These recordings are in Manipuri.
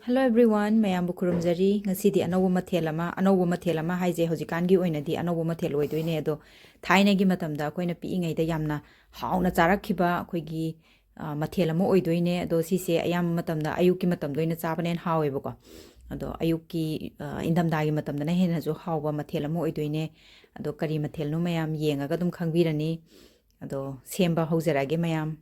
Hello everyone, mayam bukurumjari. Ngasidi anobu mathel ama haije hojikangi oinadi anobu mathel oidoine ado thainagi matamda akoina piingai da yamna hauna charakhiba akoigi mathel ama oidoine ado sise ayam matamda ayuki matamda oina chabanen hawebako ado ayuki indamdagi matamda na hena jo hawba mathel ama oidoine ado kari mathel no mayam yengaga dum khangbirani ado semba haujarage mayam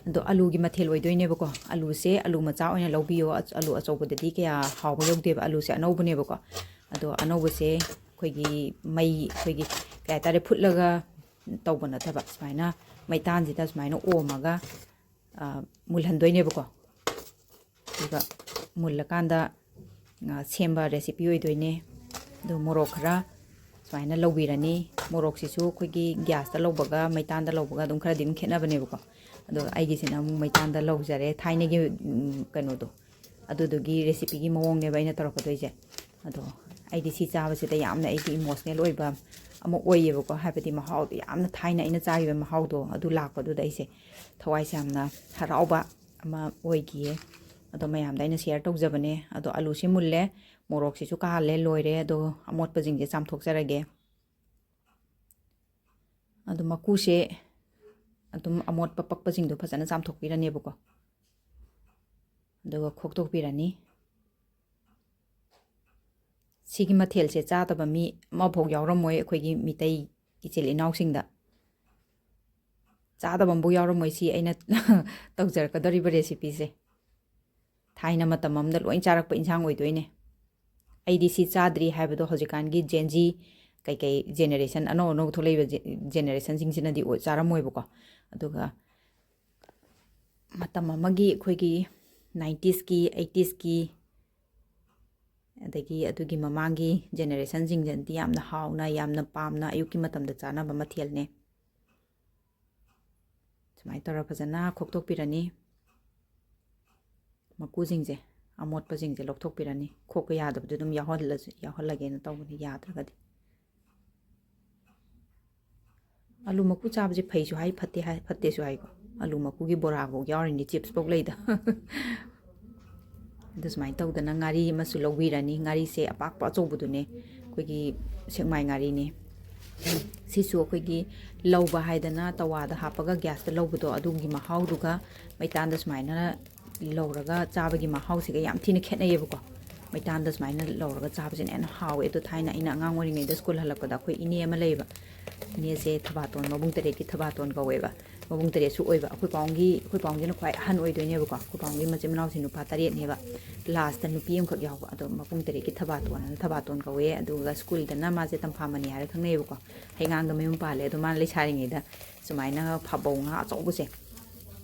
ado alu gi mathel oidoine bako alu se alu macha oina lobbiyo alu achobodadi kya hawba yogdeba alu se anobune bako ado anobo se khoigi mai khoigi kya tare phutlaga tawbana thaba smaina maitan jita smaina omaga mulhandoine bako diga mullakanda semba recipe oidoine do morok khara smaina lobirani morok sisu khoigi gas ta lobaga maitan da lobaga dum khara dim khena bane bako ado aigi sina mu maitan da lojare thaine gi kano do ado dogi recipe gi mawong ne baina torako doije ado aidi si chaba se da yamna aidi emotional oiba amo oiye bako habati mahau yamna thaina ina chaiba mahau do ado lakpa do daise thawai samna harauba ama oigie ado mayam da ina share tawjabane ado alu si mulle morok si su ka halle loire ado amot pajing je chamthok jarage ado makuse adum amot papak pajing do phajana chamthok pirane bako ado khoktok pirani sigi mathel se cha taba mi mabhok yawramoi akhoi mitai ichel inaw singda cha taba bu yawramoi si aina tawjar kadari recipe se thaina matam amda loin charak pa insang oidoine aidi si chadri haibado hojikan gi genji kai generation ano tholei generation jingsina di charamoi bako aduga matam amagi khoigi 90s ki 80s ki adagi adugi mamangi generation jingjanti yamna hauna yamna pamna ayuki matamda chana ba mathel ne sumai tora phajana khoktok pirani maku jingje amot pa jingje lokthok pirani khok yadabdu dum yahollage na tawni yadragadi alu maku chabje phaisu hai phatte su hai ko alu maku gi bora go yawrini chips pok leida this mai tawdana ngari masu lobirani ngari se apak pa chobudune khoigi sekmai ngari ni sisu khoigi lawba haidana tawada hapaga gas ta lawbudo adugi mahau duga maitan das maina lawraga chabagi mahau siga yam thina khetnayebako maitan das maina lawraga chabje ne hawe to thaina ina angang wori ngai da school halakada khoi ini ama leiba ne se thabaton mabung tere ki thabaton gaweba mabung tere su oiba khoi pawngi na khwai han oidoine bako khoi pawngi majimnaw sinu pa taret neba last nu pm khak yaw ado mabung tere ki thabaton gawe aduga school da na ma je tamphamani hare khangnei bako haingang da mayum pale ado man leisari ngai da sumaina phabonga achobuse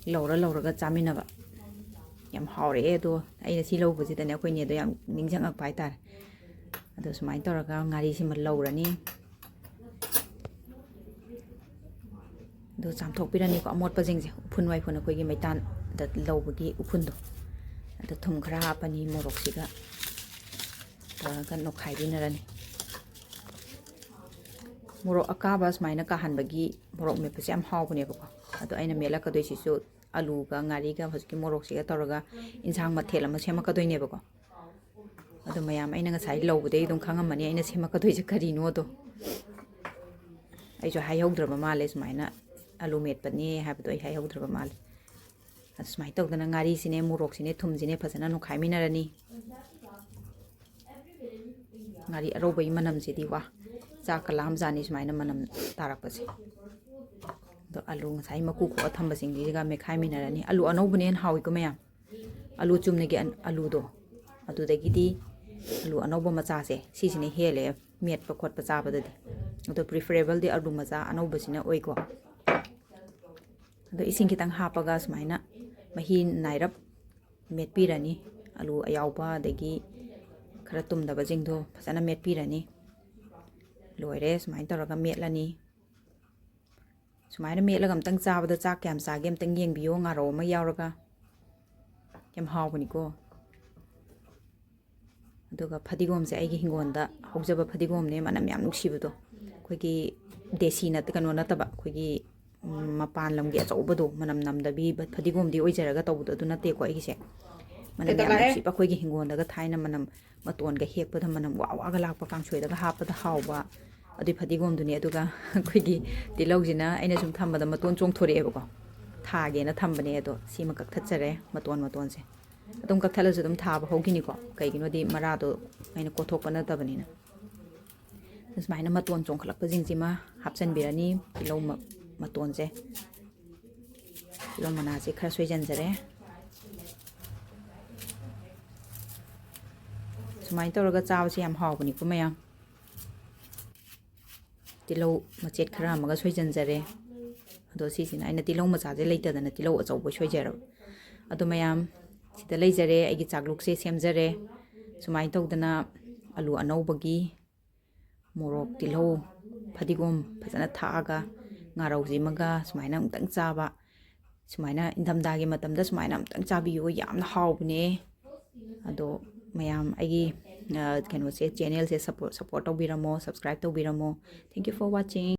lawraga chaminaba yam hawre ado aina si lawbuji da ne khoi ne do yam ningjangak pai tar ado sumai toraga ngari si ma lawrani do chamthok pirani ko amot pajing je uphun wai phun khoi gi maitan da lawbagi uphun do ado thum khara hapani morok siga kan no khai binarani morok akaba smaina ka hanbagi morok me pase am hawbune bako ado aina mela ka doisi su alu ga ngari ga hoski morok siga toraga insang mathel ama sema ka doine bako ado mayam aina nga sai lawbude dum khangamani aina sema ka doise kari no do aijo hai hogdraba male smaina alu metpani habdo ai hai hogdraba male asmai tawdana ngari sine morok sine thum sine phajana no khai minarani ngari arobai manam sidi wa cha kalam jani smaina manam tarakpase do alu sai maku ko thamba singdi ga me khai minarani alu anobune hawi ko mayam alu chumne gi alu do adu dagidi alu anoba macha se si sine hele metpa khotpa chabadadi ado preferable di alu macha anoba sine oi ko ado ising kitang hapaga smaina mahi nairap metpirani alu ayawba dagi khara tumdaba jingdo phasana metpirani loire smain toraga metlani sumaina metlaga amtang chabada chak kyam chage amtang yengbiyo ngaro ma yawraga kyam hawbani ko aduga phadigom se aigi hingonda hawjaba phadigom ne manam yam nuksibado khoigi desi nat kano nataba khoigi ꯃꯄꯥꯟ ꯂꯝꯒꯤ ꯑꯆꯧꯕꯗꯣ ꯃꯅꯝ ꯅꯝꯗꯕꯤ ꯐꯗꯤꯒꯣꯝꯗꯤ ꯑꯣꯏꯖꯔꯒ ꯇꯧꯕꯗꯣ ꯑꯗꯨ ꯅꯠꯇꯦꯀꯣ ꯑꯩꯒꯤꯁꯦ ꯃꯅꯝ ꯌꯥꯝ ꯅꯨꯡꯁꯤꯕ ꯑꯩꯈꯣꯏꯒꯤ ꯍꯤꯡꯒꯣꯜꯗꯒ ꯊꯥꯏꯅ ꯃꯅꯝ ꯃꯇꯣꯟꯒ ꯍꯦꯛꯄꯗ ꯃꯅꯝ ꯋꯥ ꯋꯥꯒ ꯂꯥꯛꯄ ꯀꯥꯡꯁꯣꯏꯗꯒ ꯍꯥꯞꯄꯗ ꯍꯥꯎꯕ ꯑꯗꯨꯏ ꯐꯗꯤꯒꯣꯝꯗꯨꯅꯤ ꯑꯗꯨꯒ ꯑꯩꯈꯣꯏꯒꯤ ꯇꯤꯜꯍꯧꯁꯤꯅ ꯑꯩꯅ ꯁꯨꯝ ꯊꯝꯕꯗ ꯃꯇꯣꯟ ꯆꯣꯡꯊꯣꯔꯛꯑꯦꯕꯀꯣ ꯊꯥꯒꯦꯅ ꯊꯝꯕꯅꯦ ꯑꯗꯣ ꯁꯤꯃ ꯀꯛꯊꯠꯆꯔꯦ ꯃꯇꯣꯟꯁꯦ ꯑꯗꯨꯝ ꯀꯛꯊꯠꯂꯁꯨ ꯑꯗꯨꯝ ꯊꯥꯕ ꯍꯧꯈꯤꯅꯤꯀꯣ ꯀꯩꯒꯤꯅꯣꯗꯤ ꯃꯔꯥꯗꯣ ꯑꯩꯅ ꯀꯣꯊꯣꯛꯄ ꯅꯠꯇꯕꯅꯤꯅ ꯁꯨꯃꯥꯏꯅ ꯃꯇꯣꯟ ꯆꯣꯡꯈꯠꯂꯛꯄꯁꯤꯡꯁꯤꯃ ꯍꯥꯞꯆꯤꯟꯕꯤꯔꯅꯤ ꯇꯤꯜꯍꯧ ꯃꯇꯣꯟꯁꯦ ꯇꯤꯜꯍꯧ ꯃꯅꯥꯁꯦ ꯈꯔ ꯁꯣꯏꯖꯟꯖꯔꯦ ꯁꯨꯃꯥꯏꯅ ꯇꯧꯔꯒ ꯆꯥꯕꯁꯦ ꯌꯥꯝ ꯍꯥꯎꯕꯅꯤꯀꯣ ꯃꯌꯥꯝ ꯇꯤꯜꯍꯧ ꯃꯆꯦꯠ ꯈꯔ ꯑꯃꯒ ꯁꯣꯏꯖꯟꯖꯔꯦ ꯑꯗꯣ ꯁꯤꯁꯤꯅ ꯑꯩꯅ ꯇꯤꯜꯍꯧ ꯃꯆꯥꯁꯦ ꯂꯩꯇꯗꯅ ꯇꯤꯜꯍꯧ ꯑꯆꯧꯕ ꯁꯣꯏꯖꯔꯕ ꯑꯗꯣ ꯃꯌꯥꯝ ꯁꯤꯗ ꯂꯩꯖꯔꯦ ꯑꯩꯒꯤ ꯆꯥꯛꯂꯨꯛꯁꯦ ꯁꯦꯝꯖꯔꯦ ꯁꯨꯃꯥꯏꯅ ꯇꯧꯗꯅ ꯑꯂꯨ ꯑꯅꯧꯕꯒꯤ ꯃꯣꯔꯣꯛ ꯇꯤꯜꯍꯧ ꯐꯗꯤꯒꯣꯝ ꯐꯖꯅ ꯊꯥꯛꯑꯒ ꯉꯥꯔꯧꯁꯤꯃꯒ ꯁꯨꯃꯥꯏꯅ ꯑꯃꯨꯛꯇꯪ ꯆꯥꯕ ꯁꯨꯃꯥꯏꯅ ꯏꯪꯊꯝꯊꯥꯒꯤ ꯃꯇꯝꯗ ꯁꯨꯃꯥꯏꯅ ꯑꯃꯨꯛꯇꯪ ꯆꯥꯕꯤꯌꯨ ꯌꯥꯝꯅ ꯍꯥꯎꯕꯅꯦ ꯑꯗꯣ ꯃꯌꯥꯝ ꯑꯩꯒꯤ ꯀꯩꯅꯣꯁꯦ ꯆꯦꯅꯦꯜꯁꯦ ꯁꯞꯄꯣꯔꯠ ꯇꯧꯕꯤꯔꯝꯃꯣ ꯁꯕꯁꯀ꯭ꯔꯥꯏꯕ ꯇꯧꯕꯤꯔꯝꯃꯣ ꯊꯦꯡꯛ ꯌꯨ ꯐꯣꯔ ꯋꯥꯆꯤꯡ